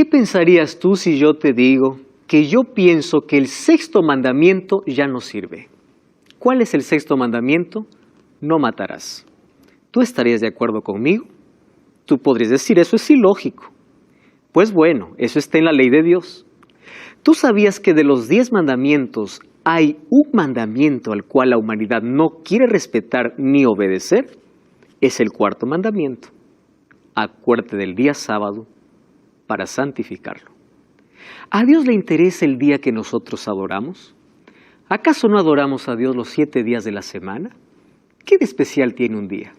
¿Qué pensarías tú si yo te digo que yo pienso que el sexto mandamiento ya no sirve? ¿Cuál es el sexto mandamiento? No matarás. ¿Tú estarías de acuerdo conmigo? Tú podrías decir, eso es ilógico. Pues bueno, eso está en la ley de Dios. ¿Tú sabías que de los 10 mandamientos hay un mandamiento al cual la humanidad no quiere respetar ni obedecer? Es el cuarto mandamiento. Acuérdate del día sábado para santificarlo. ¿A Dios le interesa el día que nosotros adoramos? ¿Acaso no adoramos a Dios los 7 días de la semana? ¿Qué de especial tiene un día?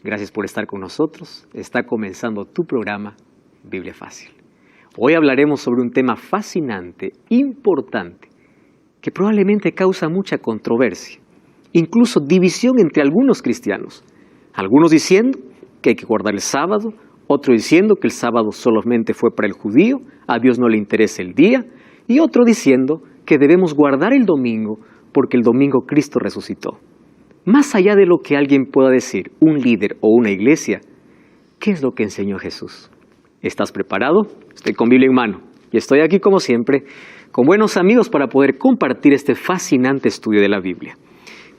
Gracias por estar con nosotros. Está comenzando tu programa Biblia Fácil. Hoy hablaremos sobre un tema fascinante, importante, que probablemente causa mucha controversia, incluso división entre algunos cristianos. Algunos diciendo que hay que guardar el sábado, otros diciendo que el sábado solamente fue para el judío, a Dios no le interesa el día, y otro diciendo que debemos guardar el domingo porque el domingo Cristo resucitó. Más allá de lo que alguien pueda decir, un líder o una iglesia, ¿qué es lo que enseñó Jesús? ¿Estás preparado? Estoy con Biblia en mano y estoy aquí como siempre con buenos amigos para poder compartir este fascinante estudio de la Biblia.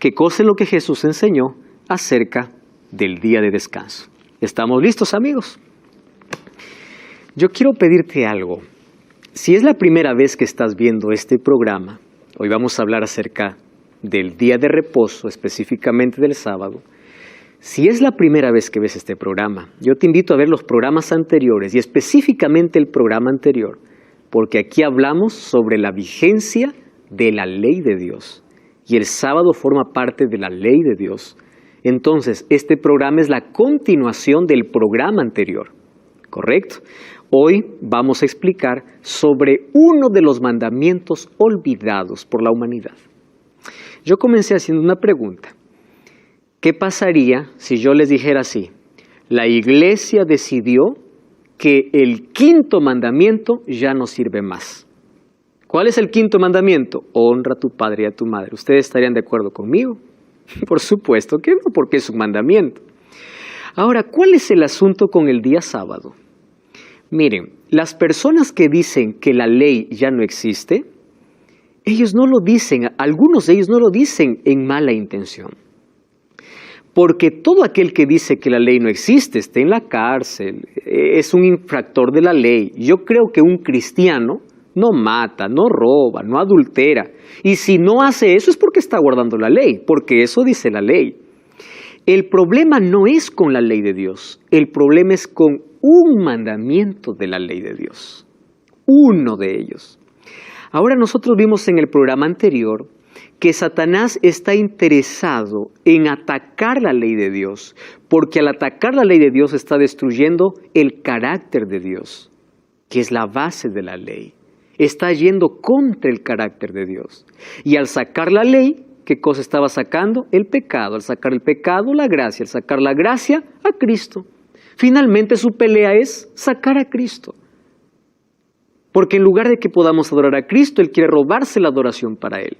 ¿Qué cosa es lo que Jesús enseñó acerca del día de descanso? ¿Estamos listos, amigos? Yo quiero pedirte algo. Si es la primera vez que estás viendo este programa, hoy vamos a hablar acerca del día de reposo, específicamente del sábado. Si es la primera vez que ves este programa, yo te invito a ver los programas anteriores y específicamente el programa anterior, porque aquí hablamos sobre la vigencia de la ley de Dios y el sábado forma parte de la ley de Dios. Entonces, este programa es la continuación del programa anterior, ¿correcto? Hoy vamos a explicar sobre uno de los mandamientos olvidados por la humanidad. Yo comencé haciendo una pregunta. ¿Qué pasaría si yo les dijera así? La iglesia decidió que el quinto mandamiento ya no sirve más. ¿Cuál es el quinto mandamiento? Honra a tu padre y a tu madre. ¿Ustedes estarían de acuerdo conmigo? Por supuesto que no, porque es un mandamiento. Ahora, ¿cuál es el asunto con el día sábado? Miren, las personas que dicen que la ley ya no existe, ellos no lo dicen, algunos de ellos no lo dicen en mala intención. Porque todo aquel que dice que la ley no existe está en la cárcel, es un infractor de la ley. Yo creo que un cristiano no mata, no roba, no adultera. Y si no hace eso es porque está guardando la ley, porque eso dice la ley. El problema no es con la ley de Dios, el problema es con un mandamiento de la ley de Dios. Uno de ellos. Ahora nosotros vimos en el programa anterior que Satanás está interesado en atacar la ley de Dios, porque al atacar la ley de Dios está destruyendo el carácter de Dios, que es la base de la ley. Está yendo contra el carácter de Dios. Y al sacar la ley, ¿qué cosa estaba sacando? El pecado. Al sacar el pecado, la gracia. Al sacar la gracia, a Cristo. Finalmente su pelea es sacar a Cristo. Porque en lugar de que podamos adorar a Cristo, Él quiere robarse la adoración para Él.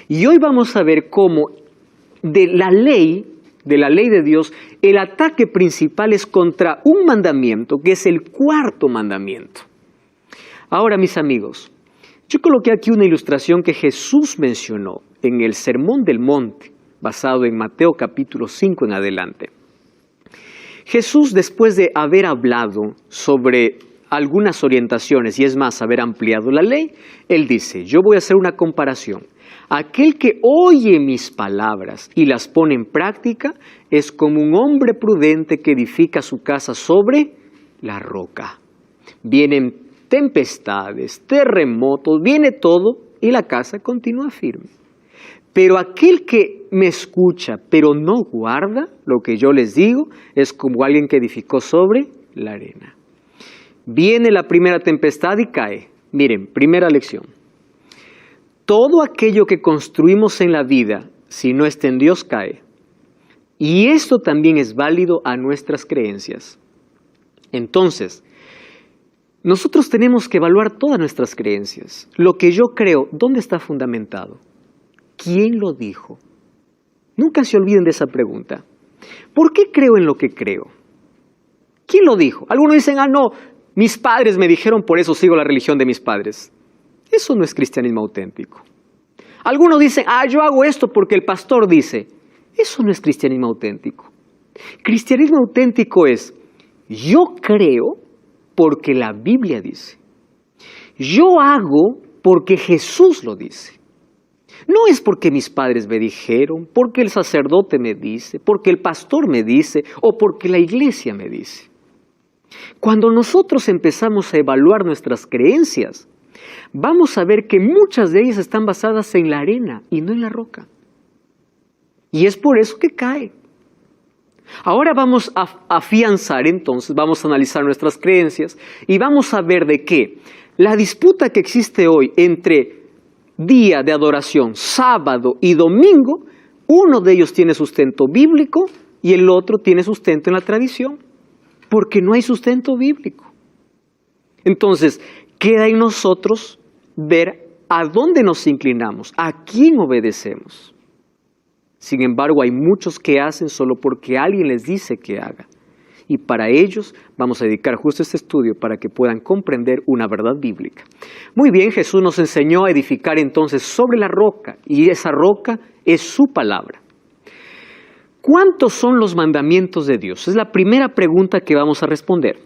Y hoy vamos a ver cómo de la ley de Dios, el ataque principal es contra un mandamiento, que es el cuarto mandamiento. Ahora, mis amigos, yo coloqué aquí una ilustración que Jesús mencionó en el Sermón del Monte, basado en Mateo capítulo 5 en adelante. Jesús, después de haber hablado sobre algunas orientaciones, y es más, haber ampliado la ley, Él dice, yo voy a hacer una comparación. Aquel que oye mis palabras y las pone en práctica es como un hombre prudente que edifica su casa sobre la roca. Vienen tempestades, terremotos, viene todo y la casa continúa firme. Pero aquel que me escucha pero no guarda lo que yo les digo es como alguien que edificó sobre la arena. Viene la primera tempestad y cae. Miren, primera lección. Todo aquello que construimos en la vida, si no está en Dios, cae. Y esto también es válido a nuestras creencias. Entonces, nosotros tenemos que evaluar todas nuestras creencias. Lo que yo creo, ¿dónde está fundamentado? ¿Quién lo dijo? Nunca se olviden de esa pregunta. ¿Por qué creo en lo que creo? ¿Quién lo dijo? Algunos dicen, no, Mis padres me dijeron, por eso sigo la religión de mis padres. Eso no es cristianismo auténtico. Algunos dicen, yo hago esto porque el pastor dice. Eso no es cristianismo auténtico. Cristianismo auténtico es, yo creo porque la Biblia dice. Yo hago porque Jesús lo dice. No es porque mis padres me dijeron, porque el sacerdote me dice, porque el pastor me dice o porque la iglesia me dice. Cuando nosotros empezamos a evaluar nuestras creencias, vamos a ver que muchas de ellas están basadas en la arena y no en la roca. Y es por eso que cae. Ahora vamos a afianzar entonces, vamos a analizar nuestras creencias y vamos a ver de qué la disputa que existe hoy entre día de adoración, sábado y domingo, uno de ellos tiene sustento bíblico y el otro tiene sustento en la tradición, porque no hay sustento bíblico. Entonces, queda en nosotros ver a dónde nos inclinamos, a quién obedecemos. Sin embargo, hay muchos que hacen solo porque alguien les dice que haga. Y para ellos vamos a dedicar justo este estudio para que puedan comprender una verdad bíblica. Muy bien, Jesús nos enseñó a edificar entonces sobre la roca, y esa roca es su palabra. ¿Cuántos son los mandamientos de Dios? Es la primera pregunta que vamos a responder.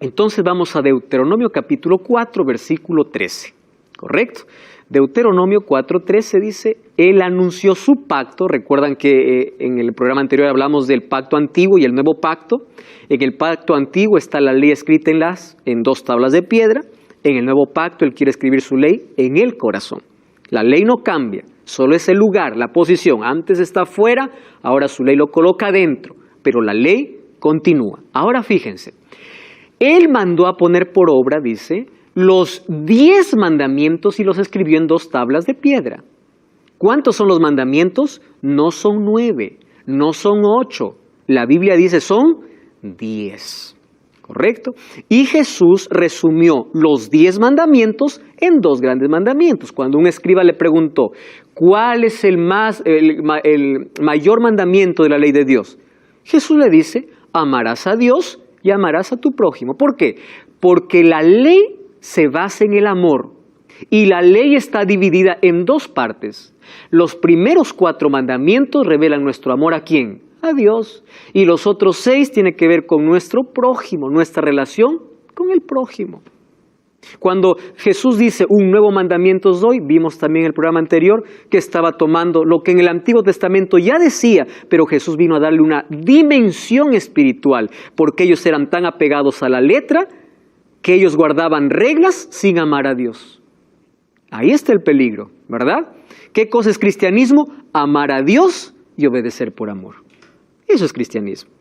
Entonces vamos a Deuteronomio capítulo 4, versículo 13. ¿Correcto? Deuteronomio 4:13 dice, Él anunció su pacto. Recuerdan que en el programa anterior hablamos del pacto antiguo y el nuevo pacto. En el pacto antiguo está la ley escrita en 2 tablas de piedra. En el nuevo pacto Él quiere escribir su ley en el corazón. La ley no cambia, solo es el lugar, la posición. Antes está afuera, ahora su ley lo coloca dentro, pero la ley continúa. Ahora fíjense, Él mandó a poner por obra, dice, los 10 mandamientos y los escribió en 2 tablas de piedra. ¿Cuántos son los mandamientos? No son 9, no son 8. La Biblia dice son 10. ¿Correcto? Y Jesús resumió los 10 mandamientos en 2 grandes mandamientos. Cuando un escriba le preguntó, ¿cuál es el mayor mandamiento de la ley de Dios? Jesús le dice, amarás a Dios y amarás a tu prójimo. ¿Por qué? Porque la ley se basa en el amor y la ley está dividida en 2 partes. Los primeros 4 mandamientos revelan nuestro amor ¿a quién? A Dios. Y los otros 6 tienen que ver con nuestro prójimo, nuestra relación con el prójimo. Cuando Jesús dice un nuevo mandamiento os doy, vimos también en el programa anterior que estaba tomando lo que en el Antiguo Testamento ya decía, pero Jesús vino a darle una dimensión espiritual, porque ellos eran tan apegados a la letra que ellos guardaban reglas sin amar a Dios. Ahí está el peligro, ¿verdad? ¿Qué cosa es cristianismo? Amar a Dios y obedecer por amor. Eso es cristianismo.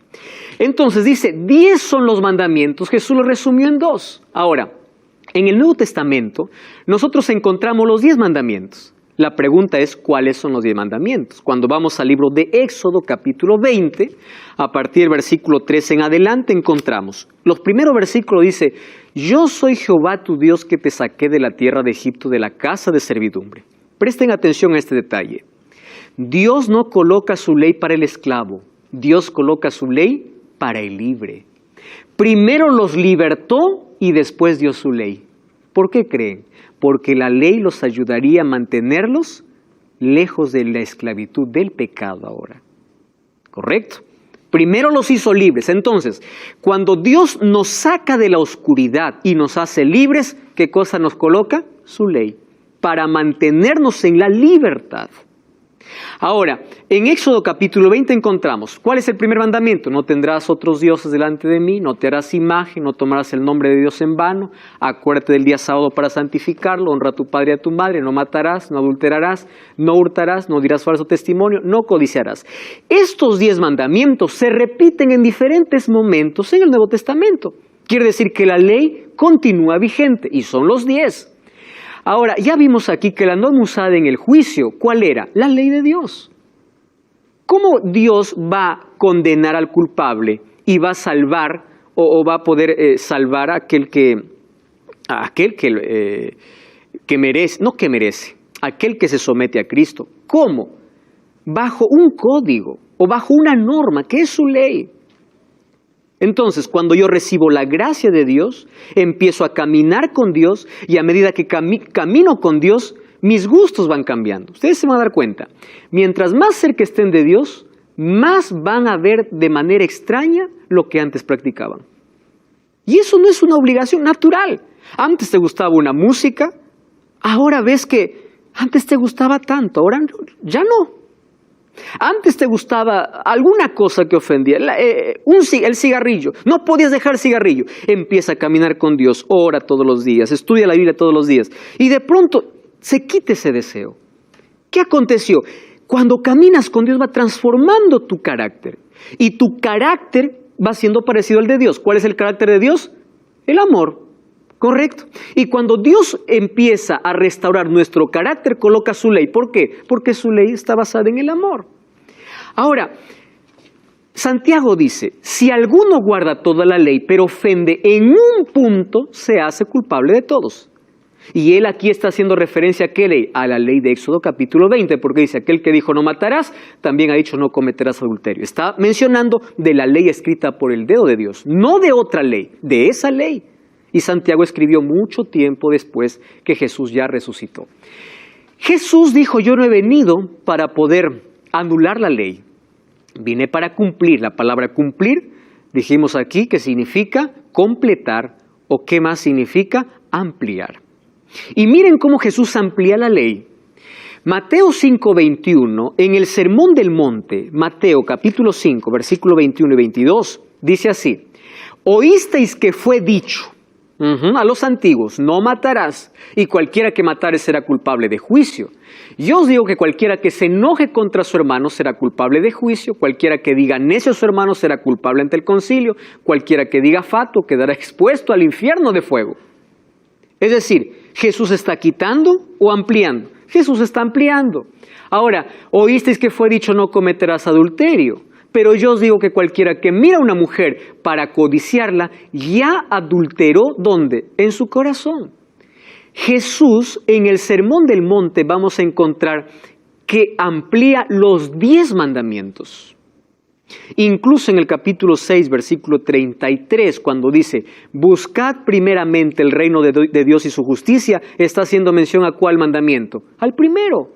Entonces dice, 10 son los mandamientos, Jesús los resumió en 2. Ahora, en el Nuevo Testamento, nosotros encontramos los 10 mandamientos. La pregunta es, ¿cuáles son los 10 mandamientos? Cuando vamos al libro de Éxodo, capítulo 20, a partir del versículo 13 en adelante, encontramos. Los primeros versículos dice, yo soy Jehová tu Dios que te saqué de la tierra de Egipto, de la casa de servidumbre. Presten atención a este detalle. Dios no coloca su ley para el esclavo, Dios coloca su ley para el libre. Primero los libertó y después dio su ley. ¿Por qué creen? Porque la ley los ayudaría a mantenerlos lejos de la esclavitud del pecado ahora. ¿Correcto? Primero los hizo libres. Entonces, cuando Dios nos saca de la oscuridad y nos hace libres, ¿qué cosa nos coloca? Su ley, para mantenernos en la libertad. Ahora, en Éxodo capítulo 20 encontramos, ¿cuál es el primer mandamiento? No tendrás otros dioses delante de mí, no te harás imagen, no tomarás el nombre de Dios en vano, acuérdate del día sábado para santificarlo, honra a tu padre y a tu madre, no matarás, no adulterarás, no hurtarás, no dirás falso testimonio, no codiciarás. Estos 10 mandamientos se repiten en diferentes momentos en el Nuevo Testamento. Quiere decir que la ley continúa vigente y son los 10. Ahora, ya vimos aquí que la norma usada en el juicio, ¿cuál era? La ley de Dios. ¿Cómo Dios va a condenar al culpable y va a salvar o va a poder salvar a aquel que merece, no que merece, aquel que se somete a Cristo? ¿Cómo? Bajo un código o bajo una norma que es su ley. Entonces, cuando yo recibo la gracia de Dios, empiezo a caminar con Dios y a medida que camino con Dios, mis gustos van cambiando. Ustedes se van a dar cuenta, mientras más cerca estén de Dios, más van a ver de manera extraña lo que antes practicaban. Y eso no es una obligación natural. Antes te gustaba una música, ahora ves que antes te gustaba tanto, ahora ya no. Antes te gustaba alguna cosa que ofendía, el cigarrillo, no podías dejar el cigarrillo. Empieza a caminar con Dios, ora todos los días, estudia la Biblia todos los días y de pronto se quita ese deseo. ¿Qué aconteció? Cuando caminas con Dios va transformando tu carácter y tu carácter va siendo parecido al de Dios. ¿Cuál es el carácter de Dios? El amor, correcto. Y cuando Dios empieza a restaurar nuestro carácter, coloca su ley. ¿Por qué? Porque su ley está basada en el amor. Ahora, Santiago dice, si alguno guarda toda la ley, pero ofende en un punto, se hace culpable de todos. Y él aquí está haciendo referencia a qué ley, a la ley de Éxodo capítulo 20, porque dice, aquel que dijo no matarás, también ha dicho no cometerás adulterio. Está mencionando de la ley escrita por el dedo de Dios, no de otra ley, de esa ley. Y Santiago escribió mucho tiempo después que Jesús ya resucitó. Jesús dijo, yo no he venido para poder anular la ley, vine para cumplir. La palabra cumplir, dijimos aquí que significa completar, o qué más significa ampliar. Y miren cómo Jesús amplía la ley. Mateo 5:21, en el Sermón del Monte, Mateo capítulo 5, versículo 21 y 22, dice así, oísteis que fue dicho a los antiguos, no matarás, y cualquiera que matare será culpable de juicio. Yo os digo que cualquiera que se enoje contra su hermano será culpable de juicio, cualquiera que diga necio a su hermano será culpable ante el concilio, cualquiera que diga fatuo quedará expuesto al infierno de fuego. Es decir, ¿Jesús está quitando o ampliando? Jesús está ampliando. Ahora, oísteis que fue dicho no cometerás adulterio, pero yo os digo que cualquiera que mira a una mujer para codiciarla, ya adulteró, ¿dónde? En su corazón. Jesús, en el Sermón del Monte, vamos a encontrar que amplía los 10 mandamientos. Incluso en el capítulo 6, versículo 33, cuando dice, buscad primeramente el reino de Dios y su justicia, está haciendo mención a ¿cuál mandamiento? Al primero.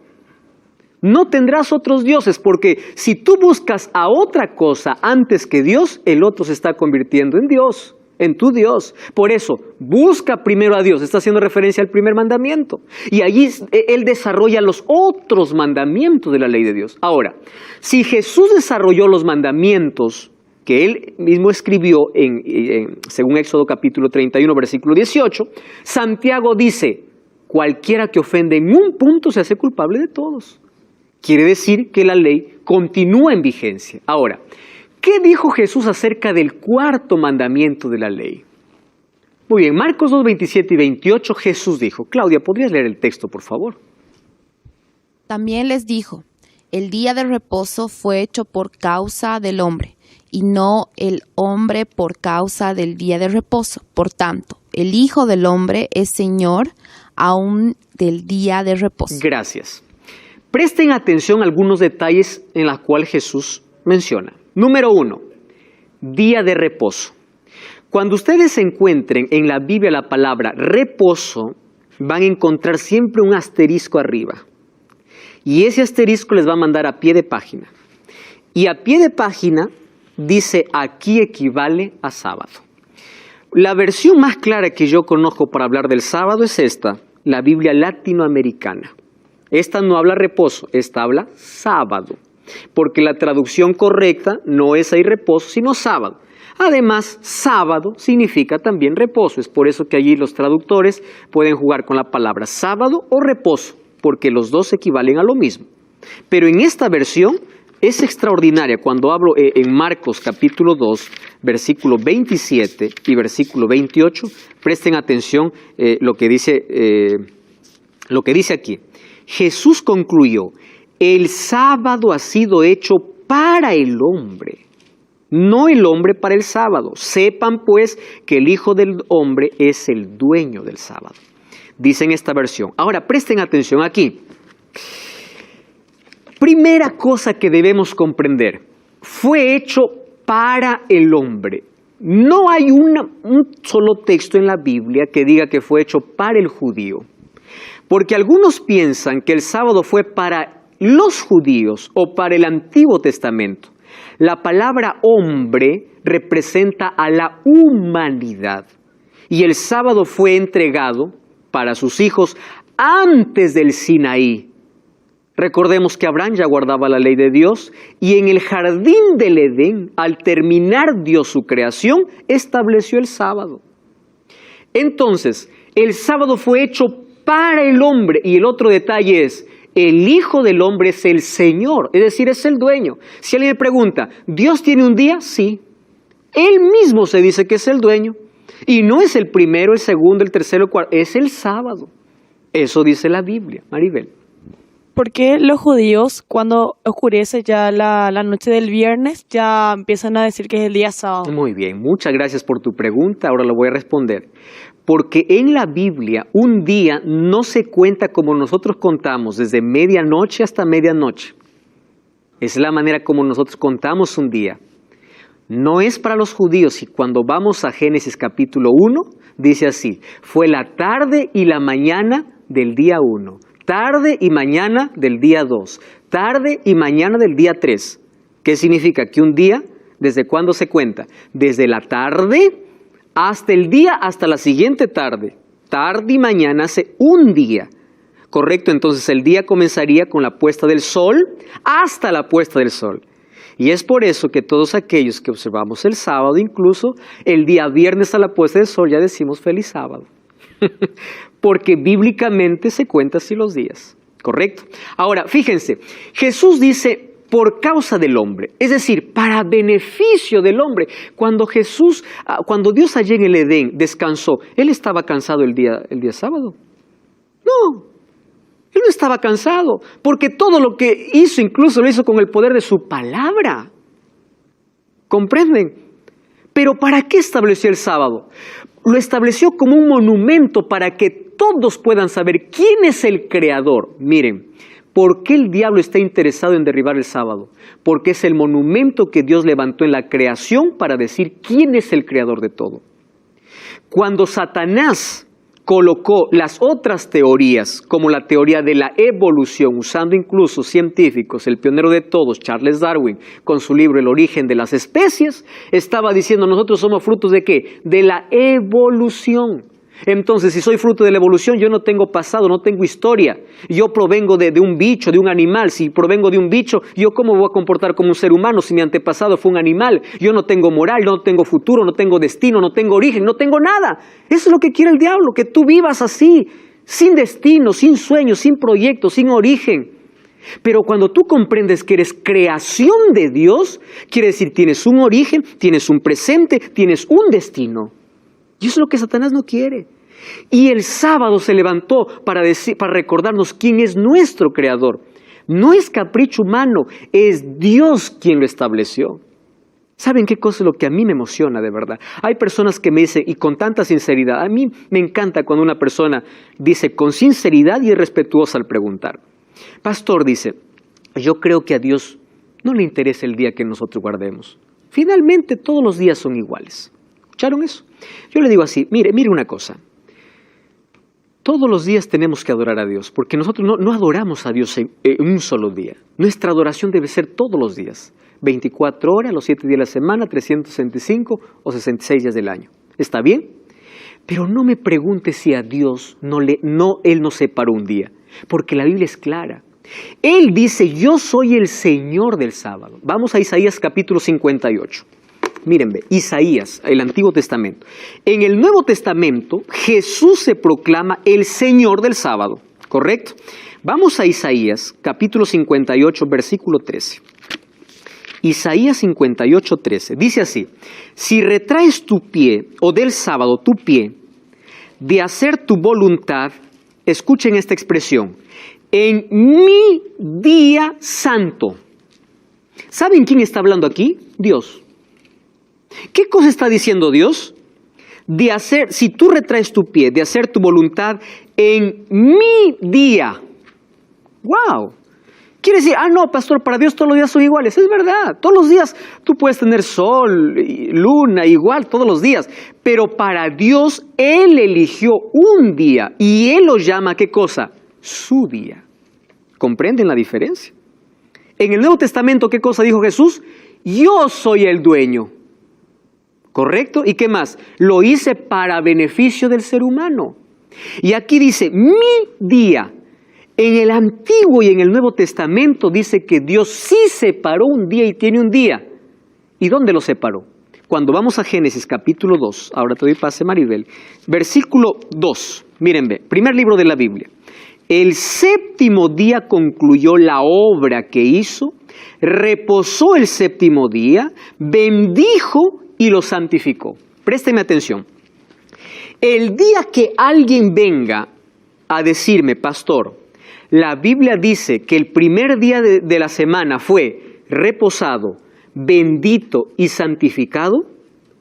No tendrás otros dioses, porque si tú buscas a otra cosa antes que Dios, el otro se está convirtiendo en Dios, en tu Dios. Por eso, busca primero a Dios, está haciendo referencia al primer mandamiento. Y allí Él desarrolla los otros mandamientos de la ley de Dios. Ahora, si Jesús desarrolló los mandamientos que Él mismo escribió según Éxodo capítulo 31, versículo 18, Santiago dice, cualquiera que ofende en un punto se hace culpable de todos. Quiere decir que la ley continúa en vigencia. Ahora, ¿qué dijo Jesús acerca del cuarto mandamiento de la ley? Muy bien, Marcos 2, 27 y 28, Jesús dijo, Claudia, ¿podrías leer el texto, por favor? También les dijo, el día de reposo fue hecho por causa del hombre, y no el hombre por causa del día de reposo. Por tanto, el Hijo del Hombre es Señor aún del día de reposo. Gracias. Presten atención a algunos detalles en los cuales Jesús menciona. Número 1, día de reposo. Cuando ustedes encuentren en la Biblia la palabra reposo, van a encontrar siempre un asterisco arriba. Y ese asterisco les va a mandar a pie de página. Y a pie de página dice, aquí equivale a sábado. La versión más clara que yo conozco para hablar del sábado es esta, la Biblia latinoamericana. Esta no habla reposo, esta habla sábado. Porque la traducción correcta no es ahí reposo, sino sábado. Además, sábado significa también reposo. Es por eso que allí los traductores pueden jugar con la palabra sábado o reposo, porque los dos equivalen a lo mismo. Pero en esta versión es extraordinaria. Cuando hablo en Marcos capítulo 2, versículo 27 y versículo 28, presten atención lo que dice aquí. Jesús concluyó, el sábado ha sido hecho para el hombre, no el hombre para el sábado. Sepan pues que el Hijo del Hombre es el dueño del sábado. Dice en esta versión. Ahora presten atención aquí. Primera cosa que debemos comprender, fue hecho para el hombre. No hay un solo texto en la Biblia que diga que fue hecho para el judío. Porque algunos piensan que el sábado fue para los judíos o para el Antiguo Testamento. La palabra hombre representa a la humanidad. Y el sábado fue entregado para sus hijos antes del Sinaí. Recordemos que Abraham ya guardaba la ley de Dios y en el jardín del Edén, al terminar Dios su creación, estableció el sábado. Entonces, el sábado fue hecho para el hombre y el otro detalle es, el Hijo del Hombre es el Señor, es decir, es el dueño. Si alguien me pregunta, ¿Dios tiene un día? Sí. Él mismo se dice que es el dueño. Y no es el primero, el segundo, el tercero, el cuarto, es el sábado. Eso dice la Biblia, Maribel. ¿Por qué los judíos, cuando oscurece ya la noche del viernes, ya empiezan a decir que es el día sábado? Muy bien, muchas gracias por tu pregunta, ahora lo voy a responder. Porque en la Biblia un día no se cuenta como nosotros contamos, desde medianoche hasta medianoche. Es la manera como nosotros contamos un día. No es para los judíos y cuando vamos a Génesis capítulo 1, dice así, fue la tarde y la mañana del día 1. Tarde y mañana del día 2, tarde y mañana del día 3. ¿Qué significa? Que un día, ¿desde cuándo se cuenta? Desde la tarde hasta el día, hasta la siguiente tarde. Tarde y mañana hace un día. ¿Correcto? Entonces el día comenzaría con la puesta del sol hasta la puesta del sol. Y es por eso que todos aquellos que observamos el sábado, incluso el día viernes a la puesta del sol, ya decimos feliz sábado. Porque bíblicamente se cuenta así los días, ¿correcto? Ahora, fíjense, Jesús dice por causa del hombre, es decir, para beneficio del hombre. Cuando Dios allí en el Edén descansó, ¿Él estaba cansado el día sábado? No, Él no estaba cansado, porque todo lo que hizo, incluso lo hizo con el poder de su palabra. ¿Comprenden? Pero ¿para qué estableció el sábado? Lo estableció como un monumento para que todos puedan saber quién es el creador. Miren, ¿por qué el diablo está interesado en derribar el sábado? Porque es el monumento que Dios levantó en la creación para decir quién es el creador de todo. Cuando Satanás colocó las otras teorías, como la teoría de la evolución, usando incluso científicos, el pionero de todos, Charles Darwin, con su libro El origen de las especies, estaba diciendo, nosotros somos frutos ¿de qué? De la evolución. Entonces, si soy fruto de la evolución, yo no tengo pasado, no tengo historia. Yo provengo de un bicho, de un animal. Si provengo de un bicho, ¿yo cómo voy a comportar como un ser humano si mi antepasado fue un animal? Yo no tengo moral, no tengo futuro, no tengo destino, no tengo origen, no tengo nada. Eso es lo que quiere el diablo, que tú vivas así, sin destino, sin sueño, sin proyecto, sin origen. Pero cuando tú comprendes que eres creación de Dios, quiere decir tienes un origen, tienes un presente, tienes un destino. Y eso es lo que Satanás no quiere. Y el sábado se levantó para recordarnos quién es nuestro creador. No es capricho humano, es Dios quien lo estableció. ¿Saben qué cosa es lo que a mí me emociona de verdad? Hay personas que me dicen, y con tanta sinceridad, a mí me encanta cuando una persona dice con sinceridad y es respetuosa al preguntar. Pastor dice, yo creo que a Dios no le interesa el día que nosotros guardemos. Finalmente todos los días son iguales. ¿Escucharon eso? Yo le digo así, mire una cosa. Todos los días tenemos que adorar a Dios, porque nosotros no adoramos a Dios en un solo día. Nuestra adoración debe ser todos los días, 24 horas, los 7 días de la semana, 365 o 66 días del año. ¿Está bien? Pero no me pregunte si a Dios Él no separó un día, porque la Biblia es clara. Él dice, yo soy el Señor del sábado. Vamos a Isaías capítulo 58. Mírenme, Isaías, el Antiguo Testamento. En el Nuevo Testamento, Jesús se proclama el Señor del sábado, ¿correcto? Vamos a Isaías, capítulo 58, versículo 13. Isaías 58, 13. Dice así, si retraes tu pie, o del sábado tu pie, de hacer tu voluntad, escuchen esta expresión, en mi día santo. ¿Saben quién está hablando aquí? Dios. ¿Qué cosa está diciendo Dios? De hacer, si tú retraes tu pie, de hacer tu voluntad en mi día. ¡Wow! Quiere decir, no, pastor, para Dios todos los días son iguales. Es verdad, todos los días tú puedes tener sol, luna, igual, todos los días. Pero para Dios, Él eligió un día y Él lo llama, ¿qué cosa? Su día. ¿Comprenden la diferencia? En el Nuevo Testamento, ¿qué cosa dijo Jesús? Yo soy el dueño. ¿Correcto? ¿Y qué más? Lo hice para beneficio del ser humano. Y aquí dice, mi día. En el Antiguo y en el Nuevo Testamento dice que Dios sí separó un día y tiene un día. ¿Y dónde lo separó? Cuando vamos a Génesis capítulo 2, ahora te doy pase Maribel, versículo 2, miren, primer libro de la Biblia. El séptimo día concluyó la obra que hizo, reposó el séptimo día, bendijo y lo santificó. Présteme atención. El día que alguien venga a decirme, pastor, la Biblia dice que el primer día de la semana fue reposado, bendito y santificado,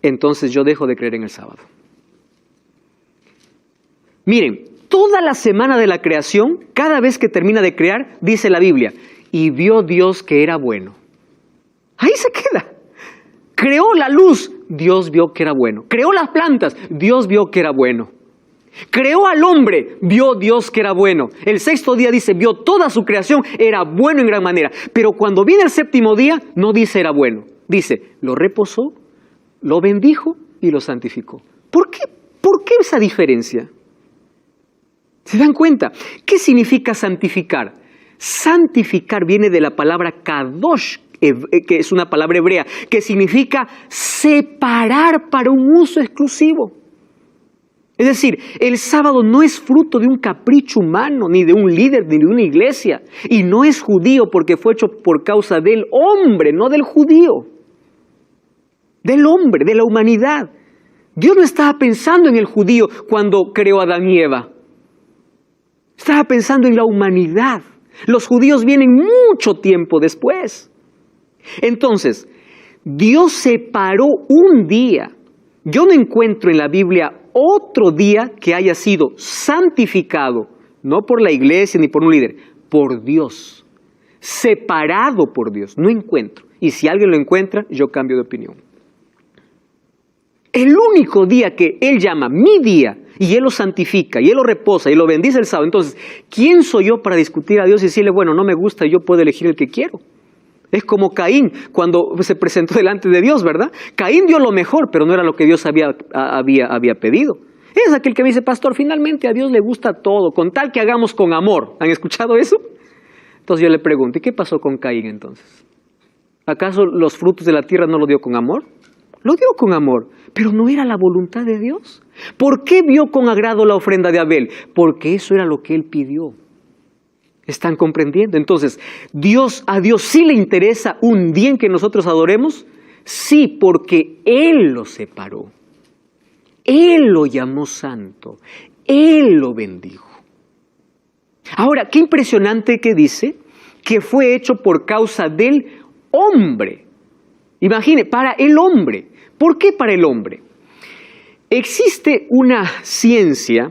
entonces yo dejo de creer en el sábado. Miren, toda la semana de la creación, cada vez que termina de crear, dice la Biblia, y vio Dios que era bueno. Ahí se queda. Creó la luz, Dios vio que era bueno. Creó las plantas, Dios vio que era bueno. Creó al hombre, vio Dios que era bueno. El sexto día dice, vio toda su creación, era bueno en gran manera. Pero cuando viene el séptimo día, no dice era bueno. Dice, lo reposó, lo bendijo y lo santificó. ¿Por qué esa diferencia? ¿Se dan cuenta? ¿Qué significa santificar? Santificar viene de la palabra kadosh, que es una palabra hebrea, que significa separar para un uso exclusivo. Es decir, el sábado no es fruto de un capricho humano, ni de un líder, ni de una iglesia. Y no es judío porque fue hecho por causa del hombre, no del judío. Del hombre, de la humanidad. Dios no estaba pensando en el judío cuando creó a Adán y Eva. Estaba pensando en la humanidad. Los judíos vienen mucho tiempo después. Entonces, Dios separó un día. Yo no encuentro en la Biblia otro día que haya sido santificado, no por la iglesia ni por un líder, por Dios. Separado por Dios. No encuentro. Y si alguien lo encuentra, yo cambio de opinión. El único día que Él llama mi día, y Él lo santifica, y Él lo reposa, y lo bendice el sábado. Entonces, ¿quién soy yo para discutir a Dios y decirle, bueno, no me gusta, yo puedo elegir el que quiero? Es como Caín cuando se presentó delante de Dios, ¿verdad? Caín dio lo mejor, pero no era lo que Dios había pedido. Es aquel que me dice, pastor, finalmente a Dios le gusta todo, con tal que hagamos con amor. ¿Han escuchado eso? Entonces yo le pregunto, ¿y qué pasó con Caín entonces? ¿Acaso los frutos de la tierra no lo dio con amor? Lo dio con amor, pero no era la voluntad de Dios. ¿Por qué vio con agrado la ofrenda de Abel? Porque eso era lo que él pidió. ¿Están comprendiendo? Entonces, ¿a Dios sí le interesa un día en que nosotros adoremos? Sí, porque Él lo separó. Él lo llamó santo. Él lo bendijo. Ahora, qué impresionante que dice que fue hecho por causa del hombre. Imagine, para el hombre. ¿Por qué para el hombre? Existe una ciencia,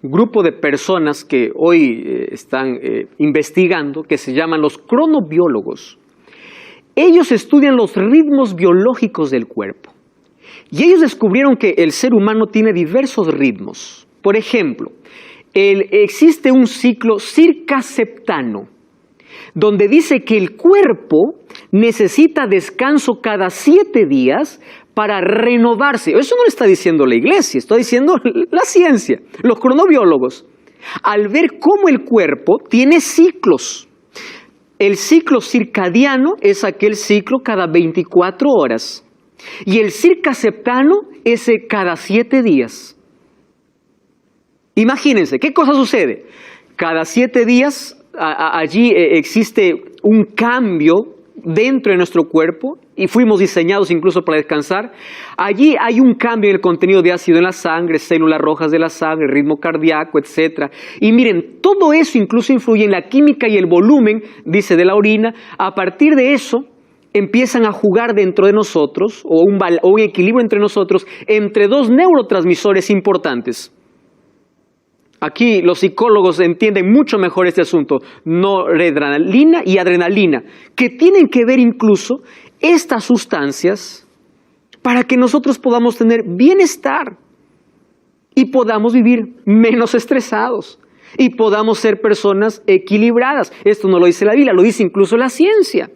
un grupo de personas que hoy están investigando, que se llaman los cronobiólogos. Ellos estudian los ritmos biológicos del cuerpo. Y ellos descubrieron que el ser humano tiene diversos ritmos. Por ejemplo, existe un ciclo circaseptano, donde dice que el cuerpo necesita descanso cada 7 días para renovarse. Eso no lo está diciendo la iglesia, está diciendo la ciencia, los cronobiólogos. Al ver cómo el cuerpo tiene ciclos. El ciclo circadiano es aquel ciclo cada 24 horas. Y el circaseptano es cada 7 días. Imagínense, ¿qué cosa sucede? Cada 7 días allí existe un cambio dentro de nuestro cuerpo y fuimos diseñados incluso para descansar. Allí hay un cambio en el contenido de ácido en la sangre, células rojas de la sangre, ritmo cardíaco, etc. Y miren, todo eso incluso influye en la química y el volumen, dice, de la orina. A partir de eso empiezan a jugar dentro de nosotros, o un equilibrio entre nosotros, entre 2 neurotransmisores importantes. Aquí los psicólogos entienden mucho mejor este asunto, noradrenalina y adrenalina, que tienen que ver incluso estas sustancias para que nosotros podamos tener bienestar y podamos vivir menos estresados y podamos ser personas equilibradas. Esto no lo dice la Biblia, lo dice incluso la ciencia.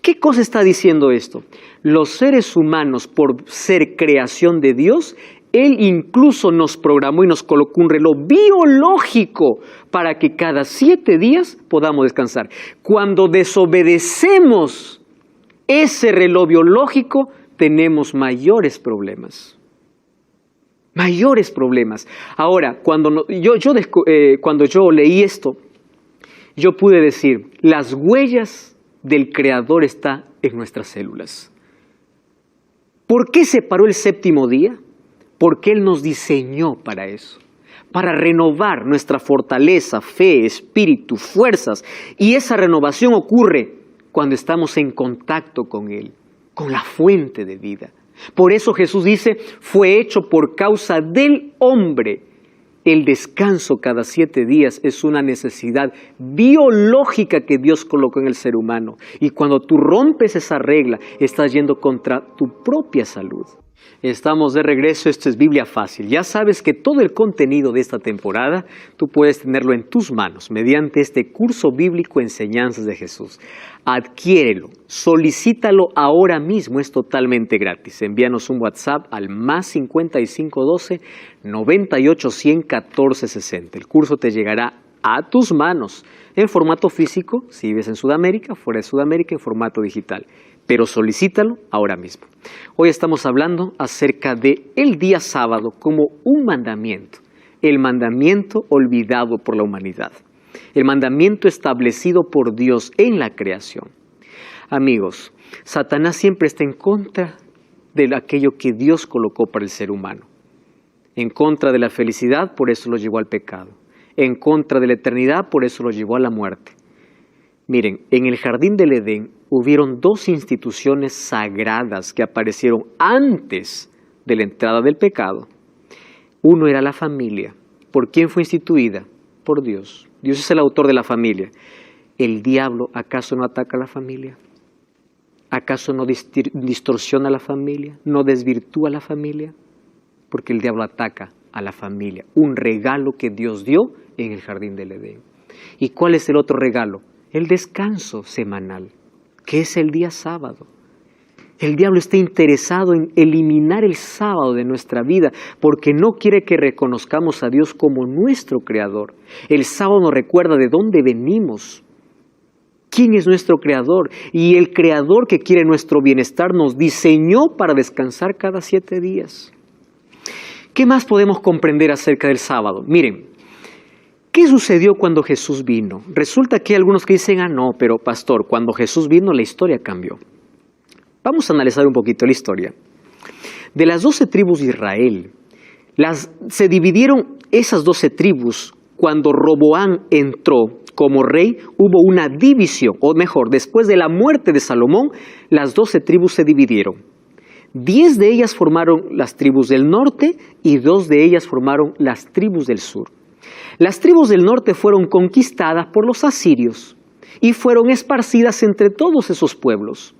¿Qué cosa está diciendo esto? Los seres humanos, por ser creación de Dios, Él incluso nos programó y nos colocó un reloj biológico para que cada 7 días podamos descansar. Cuando desobedecemos ese reloj biológico, tenemos mayores problemas. Mayores problemas. Ahora, cuando yo leí esto, yo pude decir, las huellas del Creador están en nuestras células. ¿Por qué separó el 7º día? Porque Él nos diseñó para eso, para renovar nuestra fortaleza, fe, espíritu, fuerzas. Y esa renovación ocurre cuando estamos en contacto con Él, con la fuente de vida. Por eso Jesús dice, fue hecho por causa del hombre. El descanso cada 7 días es una necesidad biológica que Dios colocó en el ser humano. Y cuando tú rompes esa regla, estás yendo contra tu propia salud. Estamos de regreso, esto es Biblia Fácil. Ya sabes que todo el contenido de esta temporada tú puedes tenerlo en tus manos mediante este curso bíblico Enseñanzas de Jesús. Adquiérelo, solicítalo ahora mismo, es totalmente gratis. Envíanos un WhatsApp al +5512 98 100 14 60. El curso te llegará a tus manos en formato físico, si vives en Sudamérica, fuera de Sudamérica, en formato digital. Pero solicítalo ahora mismo. Hoy estamos hablando acerca de el día sábado como un mandamiento, el mandamiento olvidado por la humanidad, el mandamiento establecido por Dios en la creación. Amigos, Satanás siempre está en contra de aquello que Dios colocó para el ser humano, en contra de la felicidad, por eso lo llevó al pecado, en contra de la eternidad, por eso lo llevó a la muerte. Miren, en el jardín del Edén hubieron 2 instituciones sagradas que aparecieron antes de la entrada del pecado. Uno era la familia. ¿Por quién fue instituida? Por Dios. Dios es el autor de la familia. ¿El diablo acaso no ataca a la familia? ¿Acaso no distorsiona a la familia? ¿No desvirtúa a la familia? Porque el diablo ataca a la familia. Un regalo que Dios dio en el jardín del Edén. ¿Y cuál es el otro regalo? El descanso semanal, que es el día sábado. El diablo está interesado en eliminar el sábado de nuestra vida porque no quiere que reconozcamos a Dios como nuestro creador. El sábado nos recuerda de dónde venimos, quién es nuestro creador. Y el creador que quiere nuestro bienestar nos diseñó para descansar cada 7 días. ¿Qué más podemos comprender acerca del sábado? Miren, ¿qué sucedió cuando Jesús vino? Resulta que hay algunos que dicen, no, pero pastor, cuando Jesús vino la historia cambió. Vamos a analizar un poquito la historia. De las 12 tribus de Israel, se dividieron esas 12 tribus. Cuando Roboam entró como rey, hubo una división, o mejor, después de la muerte de Salomón, las 12 tribus se dividieron. 10 de ellas formaron las tribus del norte y 2 de ellas formaron las tribus del sur. Las tribus del norte fueron conquistadas por los asirios y fueron esparcidas entre todos esos pueblos.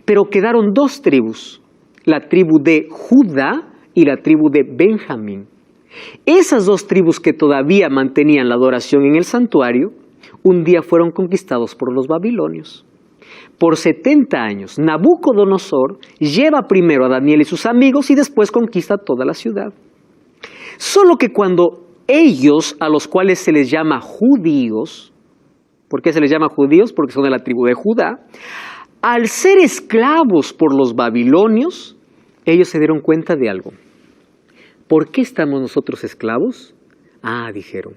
Pero quedaron 2 tribus, la tribu de Judá y la tribu de Benjamín. Esas 2 tribus que todavía mantenían la adoración en el santuario, un día fueron conquistados por los babilonios. Por 70 años, Nabucodonosor lleva primero a Daniel y sus amigos y después conquista toda la ciudad. Solo que cuando ellos, a los cuales se les llama judíos, ¿por qué se les llama judíos? Porque son de la tribu de Judá. Al ser esclavos por los babilonios, ellos se dieron cuenta de algo. ¿Por qué estamos nosotros esclavos? Dijeron,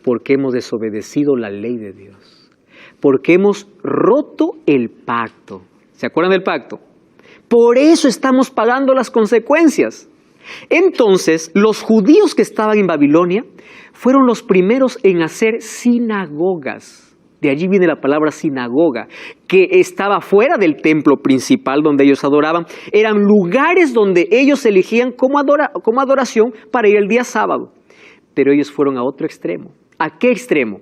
porque hemos desobedecido la ley de Dios. Porque hemos roto el pacto. ¿Se acuerdan del pacto? Por eso estamos pagando las consecuencias. Entonces, los judíos que estaban en Babilonia fueron los primeros en hacer sinagogas. De allí viene la palabra sinagoga, que estaba fuera del templo principal donde ellos adoraban. Eran lugares donde ellos elegían como adoración para ir el día sábado. Pero ellos fueron a otro extremo. ¿A qué extremo?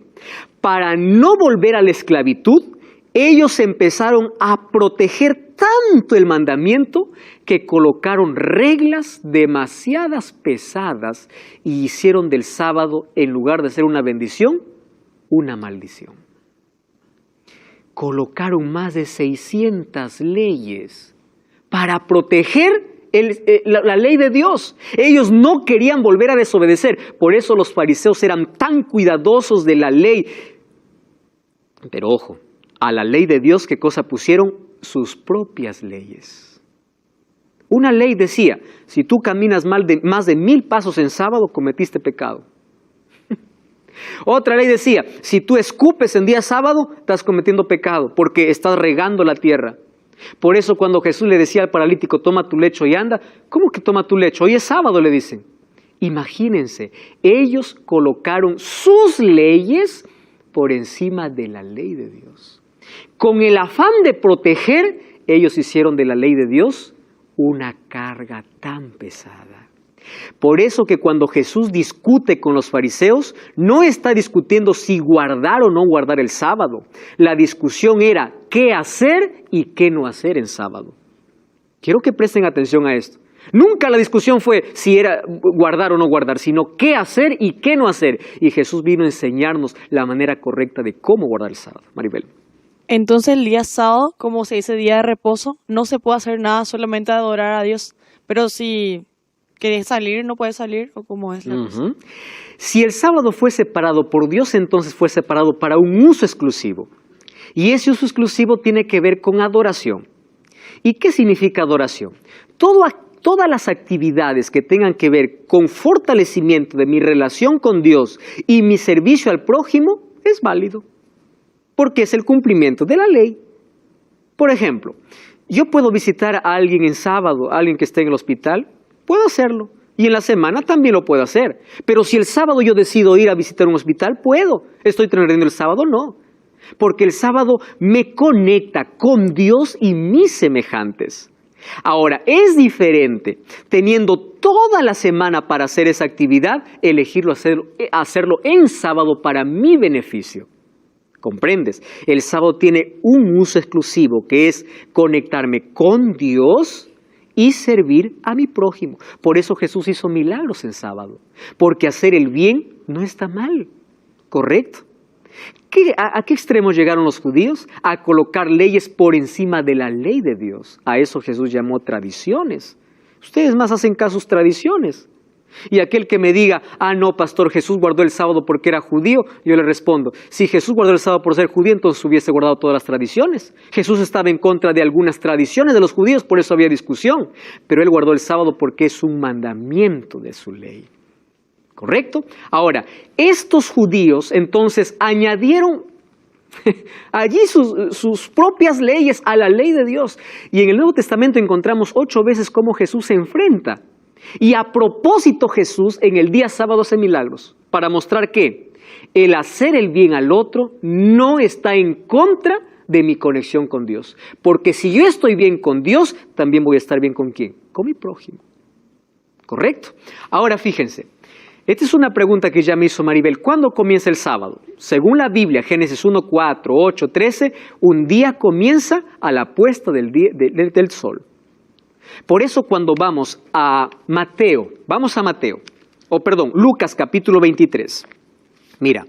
Para no volver a la esclavitud, ellos empezaron a proteger tanto el mandamiento que colocaron reglas demasiadas pesadas y hicieron del sábado, en lugar de ser una bendición, una maldición. Colocaron más de 600 leyes para proteger la ley de Dios. Ellos no querían volver a desobedecer. Por eso los fariseos eran tan cuidadosos de la ley. Pero ojo, a la ley de Dios, ¿qué cosa pusieron? Sus propias leyes. Una ley decía, si tú caminas más de 1000 pasos en sábado, cometiste pecado. Otra ley decía, si tú escupes en día sábado, estás cometiendo pecado, porque estás regando la tierra. Por eso cuando Jesús le decía al paralítico, toma tu lecho y anda, ¿cómo que toma tu lecho? Hoy es sábado, le dicen. Imagínense, ellos colocaron sus leyes por encima de la ley de Dios. Con el afán de proteger, ellos hicieron de la ley de Dios una carga tan pesada. Por eso que cuando Jesús discute con los fariseos, no está discutiendo si guardar o no guardar el sábado. La discusión era qué hacer y qué no hacer en sábado. Quiero que presten atención a esto. Nunca la discusión fue si era guardar o no guardar, sino qué hacer y qué no hacer. Y Jesús vino a enseñarnos la manera correcta de cómo guardar el sábado. Maribel. Entonces el día sábado, como se dice día de reposo, no se puede hacer nada, solamente adorar a Dios. Pero si querés salir, no puedes salir, ¿o cómo es la cosa? Si el sábado fue separado por Dios, entonces fue separado para un uso exclusivo. Y ese uso exclusivo tiene que ver con adoración. ¿Y qué significa adoración? Todas las actividades que tengan que ver con fortalecimiento de mi relación con Dios y mi servicio al prójimo es válido, porque es el cumplimiento de la ley. Por ejemplo, yo puedo visitar a alguien en sábado, a alguien que esté en el hospital, puedo hacerlo. Y en la semana también lo puedo hacer. Pero si el sábado yo decido ir a visitar un hospital, puedo. ¿Estoy teniendo el sábado? No. Porque el sábado me conecta con Dios y mis semejantes. Ahora, es diferente, teniendo toda la semana para hacer esa actividad, elegirlo hacerlo en sábado para mi beneficio. ¿Comprendes? El sábado tiene un uso exclusivo, que es conectarme con Dios y servir a mi prójimo. Por eso Jesús hizo milagros en sábado, porque hacer el bien no está mal, ¿correcto? ¿A qué extremo llegaron los judíos? A colocar leyes por encima de la ley de Dios. A eso Jesús llamó tradiciones. Ustedes más hacen caso a sus tradiciones. Y aquel que me diga, no, pastor, Jesús guardó el sábado porque era judío, yo le respondo, si Jesús guardó el sábado por ser judío, entonces hubiese guardado todas las tradiciones. Jesús estaba en contra de algunas tradiciones de los judíos, por eso había discusión. Pero él guardó el sábado porque es un mandamiento de su ley. ¿Correcto? Ahora, estos judíos entonces añadieron allí sus propias leyes a la ley de Dios. Y en el Nuevo Testamento encontramos 8 veces cómo Jesús se enfrenta. Y a propósito Jesús en el día sábado hace milagros para mostrar que el hacer el bien al otro no está en contra de mi conexión con Dios. Porque si yo estoy bien con Dios, también voy a estar bien con ¿quién? Con mi prójimo. ¿Correcto? Ahora fíjense. Esta es una pregunta que ya me hizo Maribel. ¿Cuándo comienza el sábado? Según la Biblia, Génesis 1, 4, 8, 13, un día comienza a la puesta del sol. Por eso cuando vamos a Lucas capítulo 23. Mira,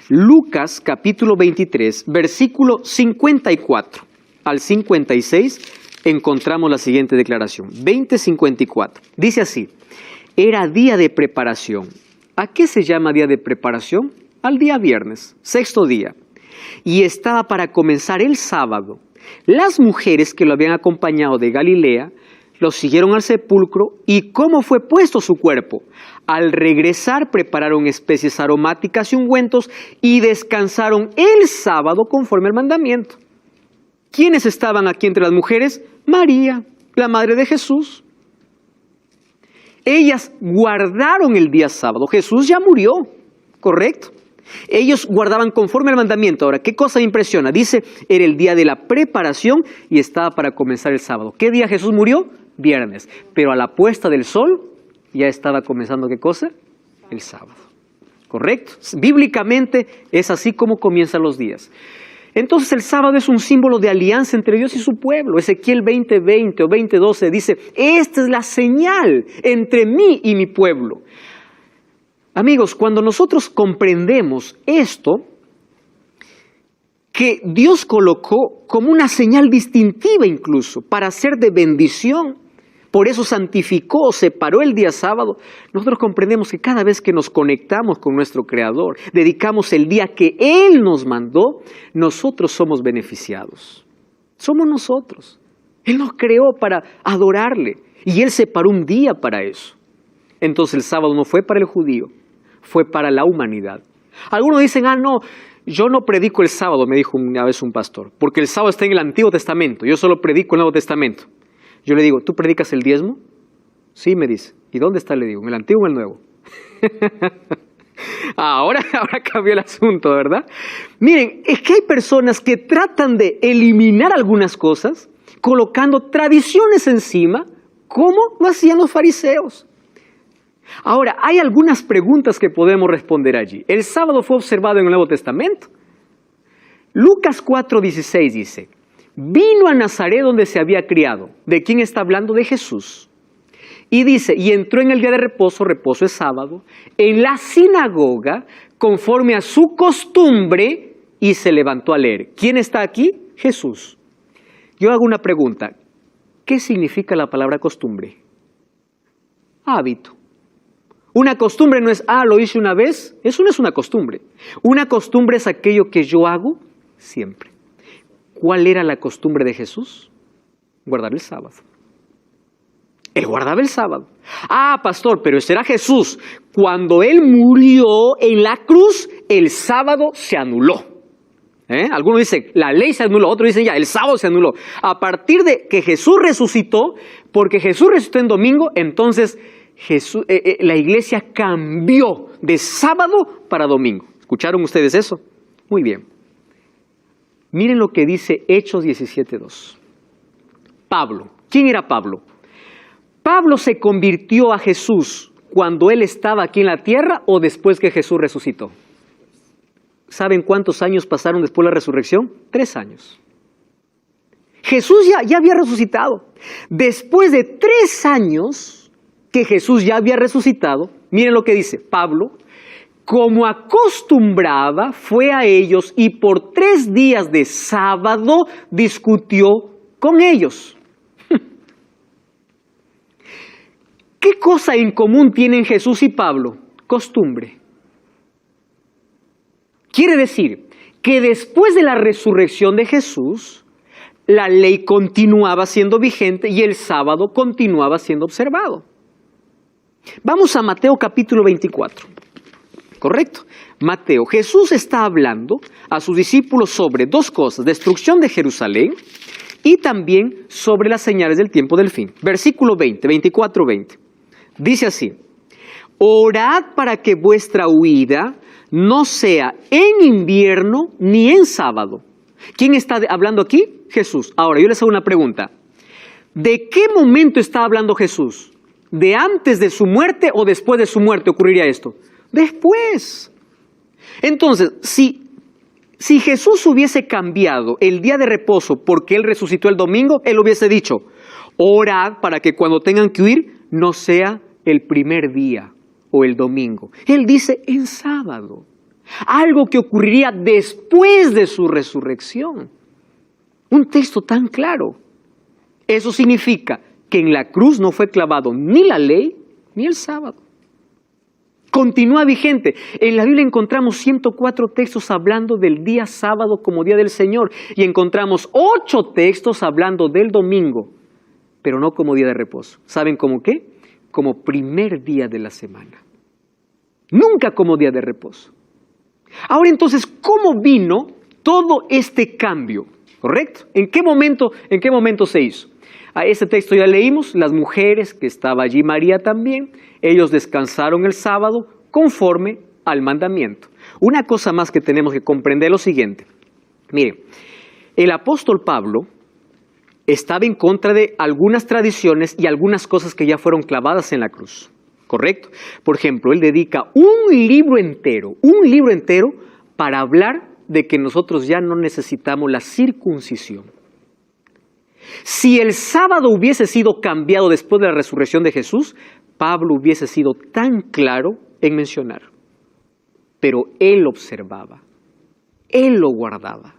Lucas capítulo 23, versículo 54 al 56, encontramos la siguiente declaración. 20:54. Dice así. Era día de preparación. ¿A qué se llama día de preparación? Al día viernes, 6º día. Y estaba para comenzar el sábado. Las mujeres que lo habían acompañado de Galilea lo siguieron al sepulcro. ¿Y cómo fue puesto su cuerpo? Al regresar prepararon especies aromáticas y ungüentos y descansaron el sábado conforme al mandamiento. ¿Quiénes estaban aquí entre las mujeres? María, la madre de Jesús. Ellas guardaron el día sábado. Jesús ya murió, ¿correcto? Ellos guardaban conforme al mandamiento. Ahora, ¿qué cosa me impresiona? Dice, era el día de la preparación y estaba para comenzar el sábado. ¿Qué día Jesús murió? Viernes. Pero a la puesta del sol ya estaba comenzando, ¿qué cosa? El sábado. ¿correcto? Bíblicamente es así como comienzan los días. Entonces el sábado es un símbolo de alianza entre Dios y su pueblo. Ezequiel 20:20 o 20:12 dice, esta es la señal entre mí y mi pueblo. Amigos, cuando nosotros comprendemos esto, que Dios colocó como una señal distintiva incluso para ser de bendición, por eso santificó, separó el día sábado, nosotros comprendemos que cada vez que nos conectamos con nuestro Creador, dedicamos el día que Él nos mandó, nosotros somos beneficiados. Somos nosotros. Él nos creó para adorarle y Él separó un día para eso. Entonces el sábado no fue para el judío, fue para la humanidad. Algunos dicen, no, yo no predico el sábado, me dijo una vez un pastor, porque el sábado está en el Antiguo Testamento, yo solo predico el Nuevo Testamento. Yo le digo, ¿tú predicas el diezmo? Sí, me dice. ¿Y dónde está? Le digo, ¿en el Antiguo o en el Nuevo? Ahora cambió el asunto, ¿verdad? Miren, es que hay personas que tratan de eliminar algunas cosas, colocando tradiciones encima, como lo hacían los fariseos. Ahora, hay algunas preguntas que podemos responder allí. El sábado fue observado en el Nuevo Testamento. Lucas 4:16 dice, vino a Nazaret donde se había criado. ¿De quién está hablando? De Jesús. Y dice, y entró en el día de reposo, reposo es sábado, en la sinagoga, conforme a su costumbre, y se levantó a leer. ¿Quién está aquí? Jesús. Yo hago una pregunta. ¿Qué significa la palabra costumbre? Hábito. Una costumbre no es, lo hice una vez. Eso no es una costumbre. Una costumbre es aquello que yo hago siempre. ¿Cuál era la costumbre de Jesús? Guardar el sábado. Él guardaba el sábado. Pastor, pero ese era Jesús. Cuando Él murió en la cruz, el sábado se anuló. Algunos dicen, la ley se anuló. Otros dicen, el sábado se anuló. A partir de que Jesús resucitó, porque Jesús resucitó en domingo, entonces la iglesia cambió de sábado para domingo. ¿Escucharon ustedes eso? Muy bien. Miren lo que dice Hechos 17:2. Pablo. ¿Quién era Pablo? Pablo se convirtió a Jesús cuando él estaba aquí en la tierra o después que Jesús resucitó. ¿Saben cuántos años pasaron después de la resurrección? 3 años. Jesús ya había resucitado. Después de 3 años que Jesús ya había resucitado, miren lo que dice Pablo, como acostumbraba, fue a ellos y por 3 días de sábado discutió con ellos. ¿Qué cosa en común tienen Jesús y Pablo? Costumbre. Quiere decir que después de la resurrección de Jesús, la ley continuaba siendo vigente y el sábado continuaba siendo observado. Vamos a Mateo capítulo 24. ¿Correcto? Mateo, Jesús está hablando a sus discípulos sobre 2 cosas, destrucción de Jerusalén y también sobre las señales del tiempo del fin. Versículo 24-20. Dice así, orad para que vuestra huida no sea en invierno ni en sábado. ¿Quién está hablando aquí? Jesús. Ahora, yo les hago una pregunta. ¿De qué momento está hablando Jesús? ¿De antes de su muerte o después de su muerte ocurriría esto? Después. Entonces, si Jesús hubiese cambiado el día de reposo porque Él resucitó el domingo, Él hubiese dicho, orad para que cuando tengan que huir no sea el primer día o el domingo. Él dice en sábado. Algo que ocurriría después de su resurrección. Un texto tan claro. Eso significa que en la cruz no fue clavado ni la ley ni el sábado. Continúa vigente. En la Biblia encontramos 104 textos hablando del día sábado como día del Señor y encontramos 8 textos hablando del domingo, pero no como día de reposo. ¿Saben cómo qué? Como primer día de la semana. Nunca como día de reposo. Ahora entonces, ¿cómo vino todo este cambio? ¿Correcto? ¿En qué momento se hizo? A ese texto ya leímos, las mujeres, que estaba allí María también, ellos descansaron el sábado conforme al mandamiento. Una cosa más que tenemos que comprender es lo siguiente. Miren, el apóstol Pablo estaba en contra de algunas tradiciones y algunas cosas que ya fueron clavadas en la cruz. ¿correcto? Por ejemplo, él dedica un libro entero para hablar de que nosotros ya no necesitamos la circuncisión. Si el sábado hubiese sido cambiado después de la resurrección de Jesús, Pablo hubiese sido tan claro en mencionar. Pero él observaba, él lo guardaba.